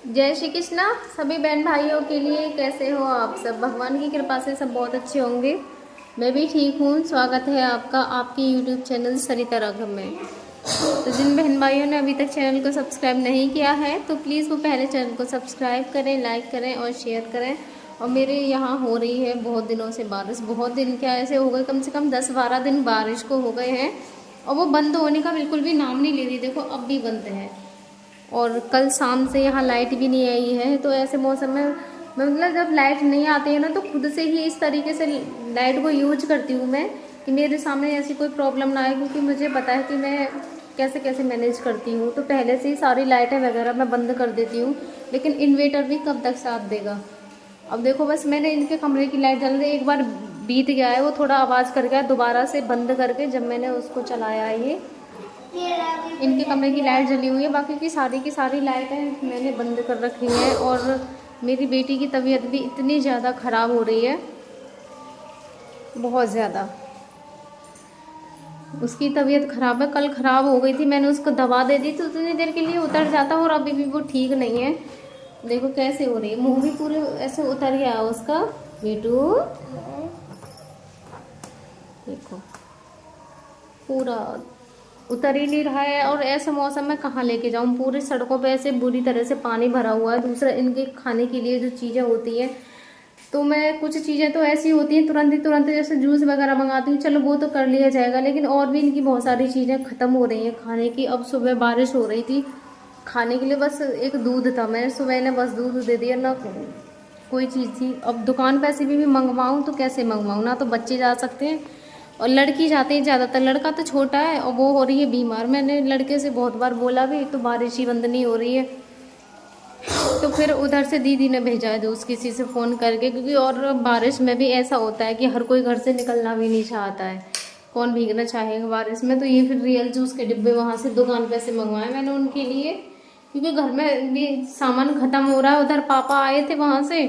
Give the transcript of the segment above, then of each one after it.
जय श्री कृष्णा सभी बहन भाइयों के लिए। कैसे हो आप सब? भगवान की कृपा से सब बहुत अच्छे होंगे। मैं भी ठीक हूँ। स्वागत है आपका आपके यूट्यूब चैनल सरिता राघव में। तो जिन बहन भाइयों ने अभी तक चैनल को सब्सक्राइब नहीं किया है तो प्लीज़ वो पहले चैनल को सब्सक्राइब करें, लाइक करें और शेयर करें। और मेरे यहाँ हो रही है बहुत दिनों से बारिश। बहुत दिन क्या ऐसे हो गए, कम से कम 10-12 दिन बारिश को हो गए हैं और वो बंद होने का बिल्कुल भी नाम नहीं ले रही। देखो अब भी बंद है और कल शाम से यहाँ लाइट भी नहीं आई है। तो ऐसे मौसम में मतलब जब लाइट नहीं आती है ना तो खुद से ही इस तरीके से लाइट को यूज करती हूँ मैं कि मेरे सामने ऐसी कोई प्रॉब्लम ना आए, क्योंकि मुझे पता है कि मैं कैसे कैसे मैनेज करती हूँ। तो पहले से ही सारी लाइटें वगैरह मैं बंद कर देती हूँ, लेकिन इन्वेटर भी कब तक साथ देगा। अब देखो बस मैंने इनके कमरे की लाइट जल रही, एक बार बीत गया है, वो थोड़ा आवाज़ कर गया, दोबारा से बंद करके जब मैंने उसको चलाया है ये इनके कमरे की लाइट जली हुई है। बाकी की सारी लाइटें मैंने बंद कर रखी हैं। और मेरी बेटी की तबीयत भी इतनी ज़्यादा ख़राब हो रही है, बहुत ज़्यादा उसकी तबीयत ख़राब है। कल ख़राब हो गई थी, मैंने उसको दवा दे दी तो उतनी देर के लिए उतर जाता और अभी भी वो ठीक नहीं है। देखो कैसे हो रही है, मुँह भी पूरे ऐसे उतर गया उसका। बेटू देखो पूरा उतर ही नहीं रहा है। और ऐसे मौसम में कहाँ लेके जाऊँ, पूरी सड़कों पे ऐसे बुरी तरह से पानी भरा हुआ है। दूसरा इनके खाने के लिए जो चीज़ें होती हैं तो मैं कुछ चीज़ें तो ऐसी होती हैं तुरंत जैसे जूस वगैरह मंगाती हूँ, चलो वो तो कर लिया जाएगा, लेकिन और भी इनकी बहुत सारी चीज़ें ख़त्म हो रही हैं खाने की। अब सुबह बारिश हो रही थी, खाने के लिए बस एक दूध था, मैंने सुबह ने बस दूध दे दिया, ना कोई चीज़ थी। अब दुकान पे ऐसे भी मंगवाऊँ तो कैसे मंगवाऊँ, ना तो बच्चे जा सकते हैं और लड़की जाते हैं ज़्यादातर। लड़का तो छोटा है और वो हो रही है बीमार। मैंने लड़के से बहुत बार बोला भी तो बारिश ही बंद नहीं हो रही है, तो फिर उधर से दीदी ने भेजा है दोस्त किसी से फ़ोन करके, क्योंकि और बारिश में भी ऐसा होता है कि हर कोई घर से निकलना भी नहीं चाहता है, कौन भीगना चाहेगा बारिश में। तो ये फिर रियल जूस के डिब्बे वहाँ से दुकान पे से मंगवाए मैंने उनके लिए, क्योंकि घर में भी सामान ख़त्म हो रहा है। उधर पापा आए थे वहाँ से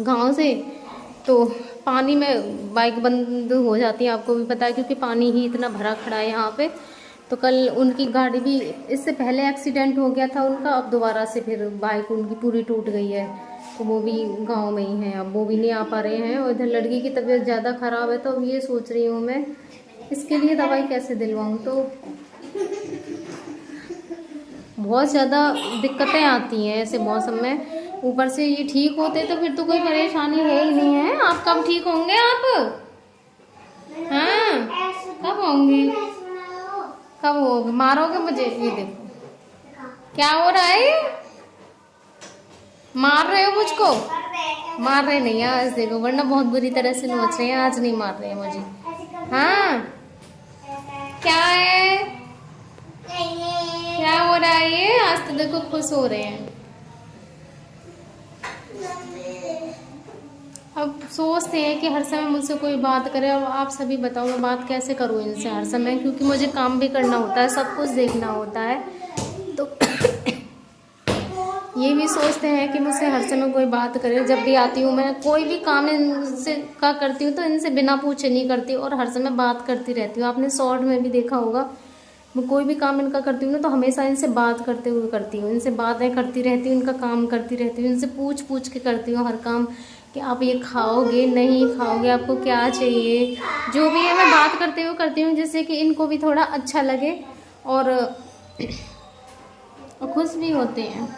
गांव से, तो पानी में बाइक बंद हो जाती है, आपको भी पता है, क्योंकि पानी ही इतना भरा खड़ा है यहाँ पे। तो कल उनकी गाड़ी भी, इससे पहले एक्सीडेंट हो गया था उनका, अब दोबारा से फिर बाइक उनकी पूरी टूट गई है। तो वो भी गांव में ही हैं, अब वो भी नहीं आ पा रहे हैं। और इधर लड़की की तबीयत ज़्यादा ख़राब है, तो अब ये सोच रही हूँ मैं इसके लिए दवाई कैसे दिलवाऊँ। तो बहुत ज़्यादा दिक्कतें आती हैं ऐसे मौसम में। ऊपर से ये ठीक होते तो फिर तो कोई परेशानी है ही नहीं है। आप कब ठीक होंगे आप? हाँ कब होंगे, कब होगे? मारोगे मुझे? ये देखो क्या हो रहा है, मार रहे हो मुझको? मार रहे नहीं आज, देखो, वरना बहुत बुरी तरह से नोच रहे हैं, आज नहीं मार रहे हैं मुझे। हाँ क्या है, क्या हो रहा है ये? आज तो देखो खुश हो रहे हैं। अब सोचते हैं कि हर समय मुझसे कोई बात करे। अब आप सभी बताओ मैं बात कैसे करूं इनसे हर समय, क्योंकि मुझे काम भी करना होता है, सब कुछ देखना होता है। तो ये भी सोचते हैं कि मुझसे हर समय कोई बात करे। जब भी आती हूँ मैं कोई भी काम इनसे का करती हूँ तो इनसे बिना पूछे नहीं करती और हर समय बात करती रहती हूँ। आपने शॉर्ट में भी देखा होगा, मैं कोई भी काम इनका करती हूँ ना तो हमेशा इनसे बात करते हुए करती हूँ, इनसे बातें करती रहती हूँ, इनका काम करती रहती हूँ, इनसे पूछ पूछ के करती हूँ हर काम कि आप ये खाओगे नहीं खाओगे, आपको क्या चाहिए, जो भी है मैं बात करती हूँ जिससे कि इनको भी थोड़ा अच्छा लगे और खुश भी होते हैं।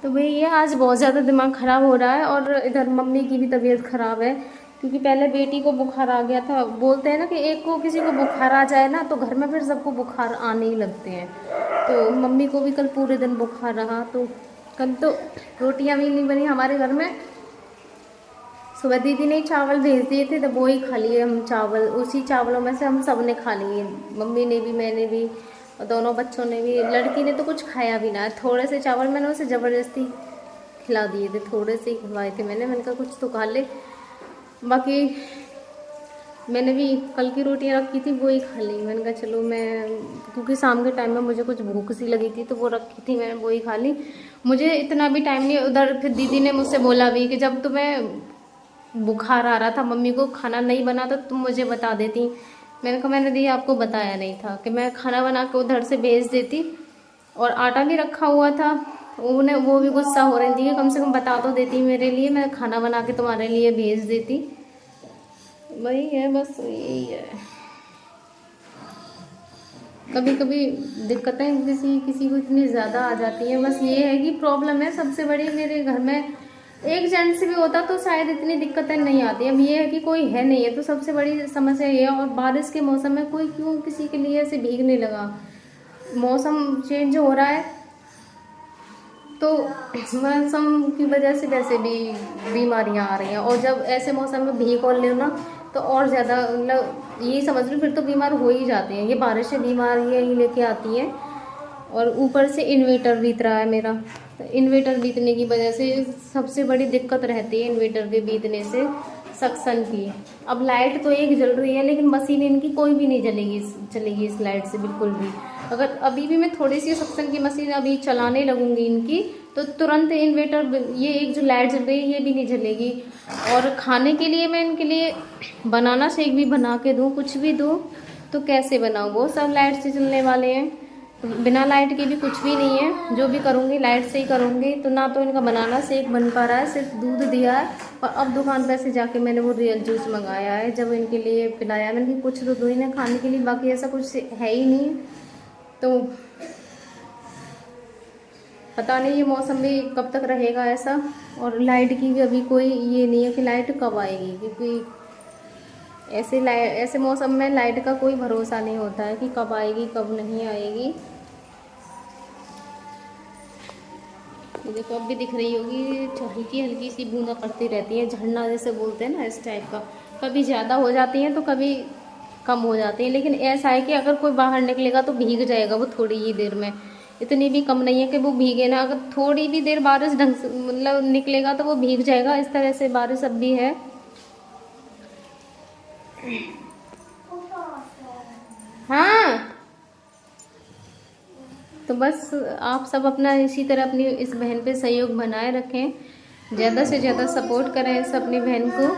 तो भाई ये आज बहुत ज़्यादा दिमाग ख़राब हो रहा है। और इधर मम्मी की भी तबीयत ख़राब है, क्योंकि पहले बेटी को बुखार आ गया था। बोलते हैं ना कि एक को किसी को बुखार आ जाए ना तो घर में फिर सबको बुखार आने ही लगते हैं। तो मम्मी को भी कल पूरे दिन बुखार रहा। तो कल तो रोटियां भी नहीं बनी हमारे घर में। सुबह दीदी ने चावल भेज दिए थे तो वो ही खा लिए हम चावल, उसी चावलों में से हम सब ने खा लिए, मम्मी ने भी, मैंने भी और दोनों बच्चों ने भी। लड़की ने तो कुछ खाया भी ना, थोड़े से चावल मैंने उसे ज़बरदस्ती खिला दिए थे, थोड़े से ही खिलवाए थे मैंने कहा कुछ तो खा ले। बाकी मैंने भी कल की रोटियां रखी थी वो ही खा ली। मैंने कहा चलो मैं, क्योंकि शाम के टाइम में मुझे कुछ भूख सी लगी थी तो वो रखी थी, मैंने वो ही खा ली। मुझे इतना भी टाइम नहीं। उधर फिर दीदी ने मुझसे बोला भी कि जब तुम्हें बुखार आ रहा था, मम्मी को खाना नहीं बना तो तुम मुझे बता देती। मैंने कहा मैंने दी आपको बताया नहीं था कि मैं खाना बना के उधर से भेज देती, और आटा भी रखा हुआ था उन्हें वो भी गुस्सा हो रही थी कि कम से कम बता तो देती मेरे लिए, मैं खाना बना के तुम्हारे लिए भेज देती। वही है, बस यही है। कभी कभी दिक्कतें किसी किसी को इतनी ज़्यादा आ जाती हैं। बस ये है कि प्रॉब्लम है सबसे बड़ी मेरे घर में, एक जेंट्स भी होता तो शायद इतनी दिक्कतें नहीं आती। अब ये है कि कोई है नहीं है, तो सबसे बड़ी समस्या ये है। और बारिश के मौसम में कोई क्यों किसी के लिए ऐसे भीगने लगा, मौसम चेंज हो रहा है तो मौसम की वजह से वैसे भी बीमारियां आ रही हैं। और जब ऐसे मौसम में भीग और लो ना तो और ज़्यादा, मतलब ये समझ लो फिर तो बीमार हो ही जाते हैं। ये बारिश से बीमारियाँ ही लेके आती हैं। और ऊपर से इन्वेटर बीत रहा है मेरा, तो इन्वेटर बीतने की वजह से सबसे बड़ी दिक्कत रहती है इन्वेटर के बीतने से सक्शन की। अब लाइट तो एक जल रही है लेकिन मशीन इनकी कोई भी नहीं चलेगी इस लाइट से बिल्कुल भी। अगर अभी भी मैं थोड़ी सी सक्शन की मशीन अभी चलाने लगूंगी इनकी, तो तुरंत इन्वेटर, ये एक जो लाइट जल रही है ये भी नहीं जलेगी। और खाने के लिए मैं इनके लिए बनाना शेक भी बना के दूँ, कुछ भी दूँ, तो कैसे बनाऊँ? वो सब लाइट से चलने वाले हैं, बिना लाइट के भी कुछ भी नहीं है। जो भी करूँगी लाइट से ही करूँगी। तो ना तो इनका बनाना शेक बन पा रहा है, सिर्फ दूध दिया है। और अब दुकान पे से जाके मैंने वो रियल जूस मंगाया है, जब इनके लिए पिलाया मैंने कि कुछ तो दो इन्हें खाने के लिए, बाकी ऐसा कुछ है ही नहीं। तो पता नहीं ये मौसम भी कब तक रहेगा ऐसा। और लाइट की भी अभी कोई ये नहीं है कि लाइट कब आएगी, क्योंकि ऐसे मौसम में लाइट का कोई भरोसा नहीं होता है कि कब आएगी कब नहीं आएगी। ये देखो अब भी दिख रही होगी, हल्की हल्की सी बूंदा पड़ती रहती है, झरना जैसे बोलते हैं ना, इस टाइप का। कभी ज़्यादा हो जाती हैं तो कभी कम हो जाती हैं। लेकिन ऐसा है कि अगर कोई बाहर निकलेगा तो भीग जाएगा वो थोड़ी ही देर में। इतनी भी कम नहीं है कि वो भीगे ना, अगर थोड़ी भी देर बारिश ढंग से मतलब निकलेगा तो वो भीग जाएगा। इस तरह से बारिश अब भी है। हाँ, तो बस आप सब अपना इसी तरह अपनी इस बहन पे सहयोग बनाए रखें, ज़्यादा से ज़्यादा सपोर्ट करें इस अपनी बहन को,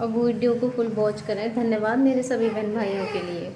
और वीडियो को फुल वॉच करें। धन्यवाद मेरे सभी बहन भाइयों के लिए।